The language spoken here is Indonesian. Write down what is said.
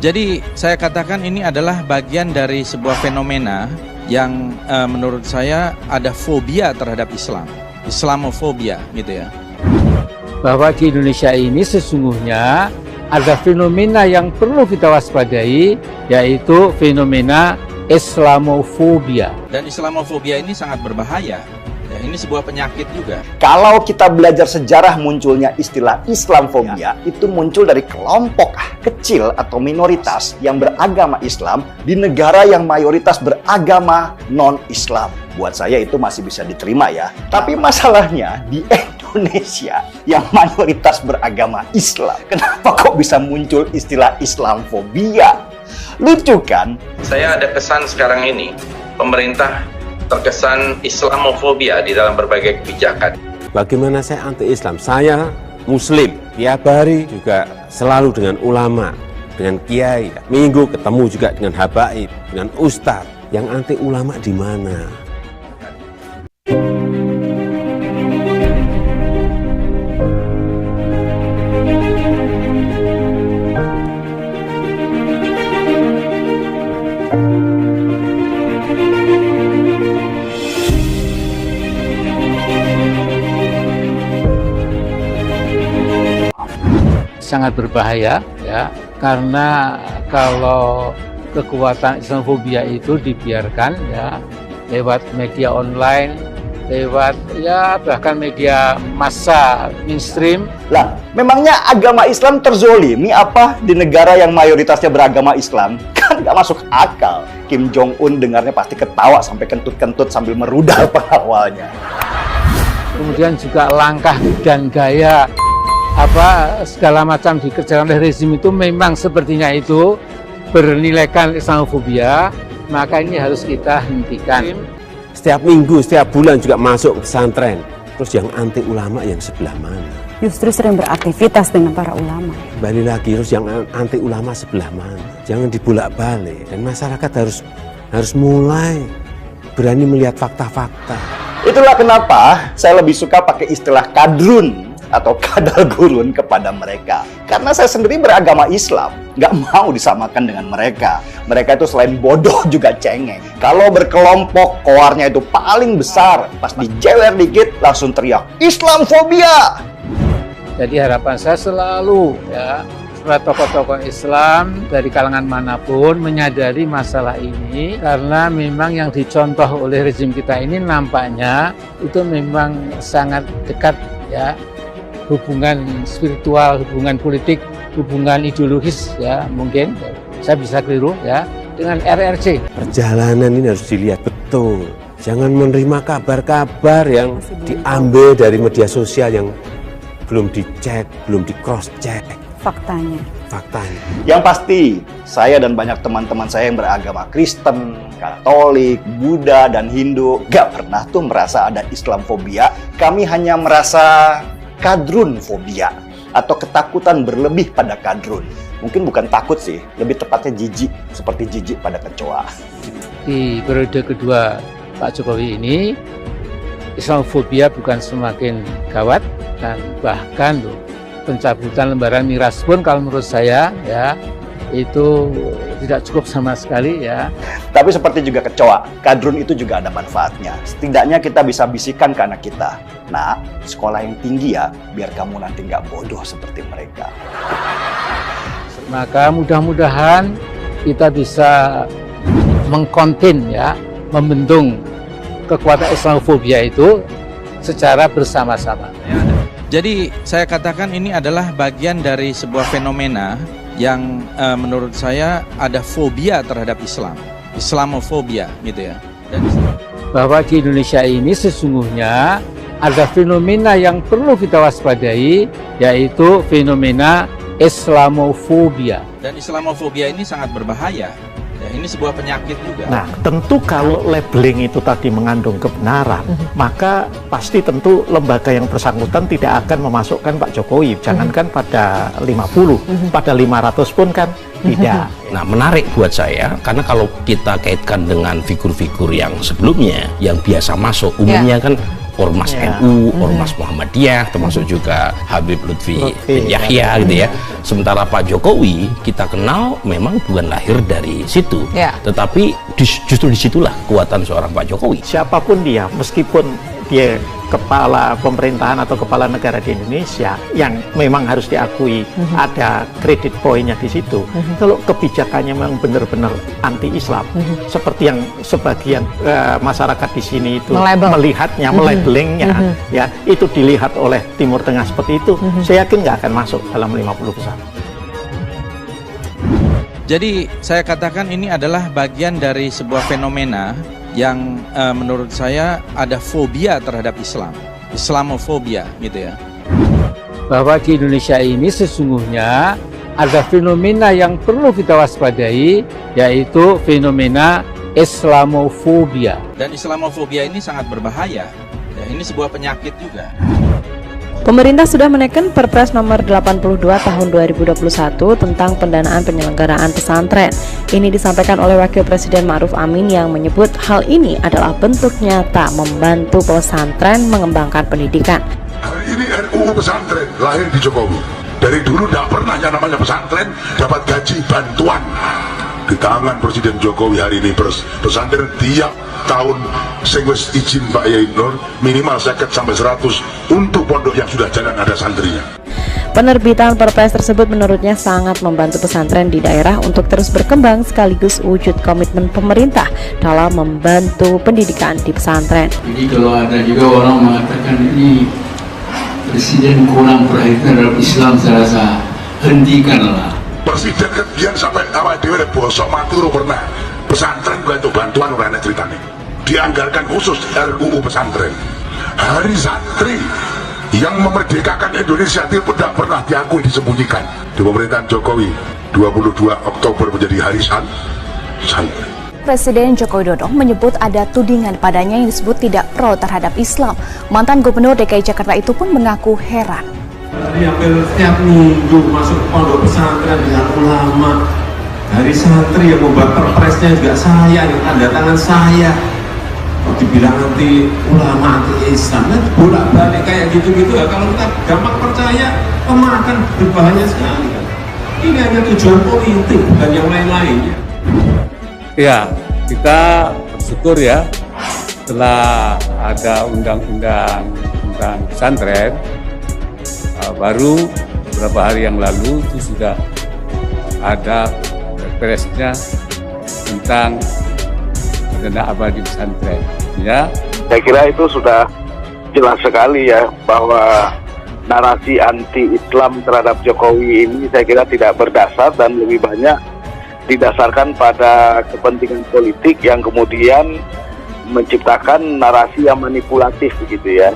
Jadi saya katakan ini adalah bagian dari sebuah fenomena yang menurut saya ada fobia terhadap Islam, Islamofobia gitu ya. Bahwa di Indonesia ini sesungguhnya ada fenomena yang perlu kita waspadai, yaitu fenomena Islamofobia. Dan Islamofobia ini sangat berbahaya. Ya, ini sebuah penyakit juga. Kalau kita belajar sejarah munculnya istilah Islamfobia, itu muncul dari kelompok kecil atau minoritas yang beragama Islam di negara yang mayoritas beragama non-Islam. Buat saya itu masih bisa diterima ya. Tapi masalahnya di Indonesia yang mayoritas beragama Islam, kenapa kok bisa muncul istilah Islamfobia? Lucu kan? Saya ada kesan sekarang ini, pemerintah terkesan Islamofobia di dalam berbagai kebijakan. Bagaimana saya anti-Islam? Saya Muslim, tiap hari juga selalu dengan ulama, dengan kiai. Minggu ketemu juga dengan habaib, dengan ustadz. Yang anti ulama di mana? Sangat berbahaya ya, karena kalau kekuatan Islamofobia itu dibiarkan ya lewat media online, lewat ya bahkan media massa mainstream. Lah, memangnya agama Islam terzolimi apa di negara yang mayoritasnya beragama Islam? Kan nggak masuk akal. Kim Jong Un dengarnya pasti ketawa sampai kentut-kentut sambil merudal pengawalnya. Kemudian juga langkah dan gaya segala macam dikerjakan oleh rezim itu memang sepertinya itu bernilaikan Islamofobia, maka ini harus kita hentikan. Setiap minggu, setiap bulan juga masuk pesantren. Terus yang anti ulama yang sebelah mana? Justru sering beraktivitas dengan para ulama. Kembali lagi, terus yang anti ulama sebelah mana? Jangan dibolak-balik. Dan masyarakat harus mulai berani melihat fakta-fakta. Itulah kenapa saya lebih suka pakai istilah kadrun atau kadal gurun kepada mereka. Karena saya sendiri beragama Islam, nggak mau disamakan dengan mereka. Mereka itu selain bodoh juga cengeng. Kalau berkelompok, koarnya itu paling besar. Pas dijewer dikit, langsung teriak, Islamfobia! Jadi harapan saya selalu ya, supaya tokoh-tokoh Islam dari kalangan manapun menyadari masalah ini, karena memang yang dicontoh oleh rezim kita ini nampaknya itu memang sangat dekat ya, hubungan spiritual, hubungan politik, hubungan ideologis ya, mungkin saya bisa keliru ya, dengan RRC. Perjalanan ini harus dilihat betul. Jangan menerima kabar-kabar yang diambil dari media sosial yang belum dicek, belum di cross check Faktanya. Yang pasti, saya dan banyak teman-teman saya yang beragama Kristen, Katolik, Buddha, dan Hindu gak pernah tuh merasa ada Islamfobia. Kami hanya merasa kadrunfobia atau ketakutan berlebih pada kadrun. Mungkin bukan takut sih, lebih tepatnya jijik, seperti jijik pada kecoa. Di periode kedua Pak Jokowi ini, Islamofobia bukan semakin gawat, dan bahkan loh, pencabutan lembaran miras pun kalau menurut saya ya itu tidak cukup sama sekali ya. Tapi seperti juga kecoa, kadrun itu juga ada manfaatnya. Setidaknya kita bisa bisikan ke anak kita, nah, sekolah yang tinggi ya, biar kamu nanti nggak bodoh seperti mereka. Maka mudah-mudahan kita bisa mengkonten ya, membendung kekuatan Islamofobia itu secara bersama-sama. Jadi saya katakan ini adalah bagian dari sebuah fenomena yang menurut saya ada fobia terhadap Islam, Islamofobia gitu ya. Bahwa di Indonesia ini sesungguhnya ada fenomena yang perlu kita waspadai, yaitu fenomena Islamofobia. Dan Islamofobia ini sangat berbahaya. Ya, ini sebuah penyakit juga. Nah, tentu kalau labeling itu tadi mengandung kebenaran, maka pasti tentu lembaga yang bersangkutan tidak akan memasukkan Pak Jokowi. Jangankan pada 50, pada 500 pun kan tidak. Nah, menarik buat saya, karena kalau kita kaitkan dengan figur-figur yang sebelumnya, yang biasa masuk, umumnya kan Ormas Ya. NU, Ormas Muhammadiyah, termasuk juga Habib Lutfi bin Yahya gitu ya. Sementara Pak Jokowi kita kenal memang bukan lahir dari situ, tetapi justru disitulah kekuatan seorang Pak Jokowi. Siapapun dia, meskipun dia kepala pemerintahan atau kepala negara di Indonesia, yang memang harus diakui ada kredit poinnya di situ. Kalau kebijakannya memang benar-benar anti-Islam, seperti yang sebagian masyarakat di sini itu melihatnya, melabelingnya, ya itu dilihat oleh Timur Tengah seperti itu, saya yakin nggak akan masuk dalam 50 besar. Jadi saya katakan ini adalah bagian dari sebuah fenomena yang menurut saya ada fobia terhadap Islam, Islamofobia gitu ya. Bahwa di Indonesia ini sesungguhnya ada fenomena yang perlu kita waspadai, yaitu fenomena Islamofobia. Dan Islamofobia ini sangat berbahaya. Ya, ini sebuah penyakit juga. Pemerintah sudah menekan Perpres nomor 82 tahun 2021 tentang pendanaan penyelenggaraan pesantren. Ini disampaikan oleh Wakil Presiden Ma'ruf Amin yang menyebut hal ini adalah bentuk nyata membantu pesantren mengembangkan pendidikan. Hari ini RUU pesantren lahir di Jokowi. Dari dulu tidak pernah yang namanya pesantren dapat gaji bantuan. Di tangan Presiden Jokowi hari ini pesantren tiap tahun sing wis izin Pak Yai Nur minimal 50 sampai 100 untuk pondok yang sudah jalan ada santrinya. Penerbitan Perpres tersebut menurutnya sangat membantu pesantren di daerah untuk terus berkembang sekaligus wujud komitmen pemerintah dalam membantu pendidikan di pesantren. Jadi kalau ada juga orang mengatakan ini Presiden kurang perhatian terhadap Islam, saya rasa hentikanlah. Presiden kemudian sampai awal dewa bosok maturu pernah pesantren untuk bantuan orang ceritanya dianggarkan khusus RUU pesantren. Hari santri yang memerdekakan Indonesia tidak pernah diakui, disembunyikan. Di pemerintahan Jokowi 22 Oktober menjadi hari santri. Presiden Joko Widodo menyebut ada tudingan padanya yang disebut tidak pro terhadap Islam. Mantan Gubernur DKI Jakarta itu pun mengaku heran. Dari hampir setiap minggu masuk pondok pesantren dengan ulama, dari santri yang membuat perpresnya juga saya, yang tanda tangan saya. Kalau dibilang anti ulama, anti Islam, kan bolak-balik kayak gitu-gitu ya. Kalau kita gampang percaya, akan berbahaya sekali kan. Ini hanya tujuan politik bukan yang lain-lainnya. Ya, kita bersyukur ya setelah ada undang-undang tentang pesantren, baru beberapa hari yang lalu itu sudah ada perpresnya tentang dana abadi pesantren. Ya, saya kira itu sudah jelas sekali ya bahwa narasi anti-Islam terhadap Jokowi ini saya kira tidak berdasar dan lebih banyak didasarkan pada kepentingan politik yang kemudian menciptakan narasi yang manipulatif begitu ya.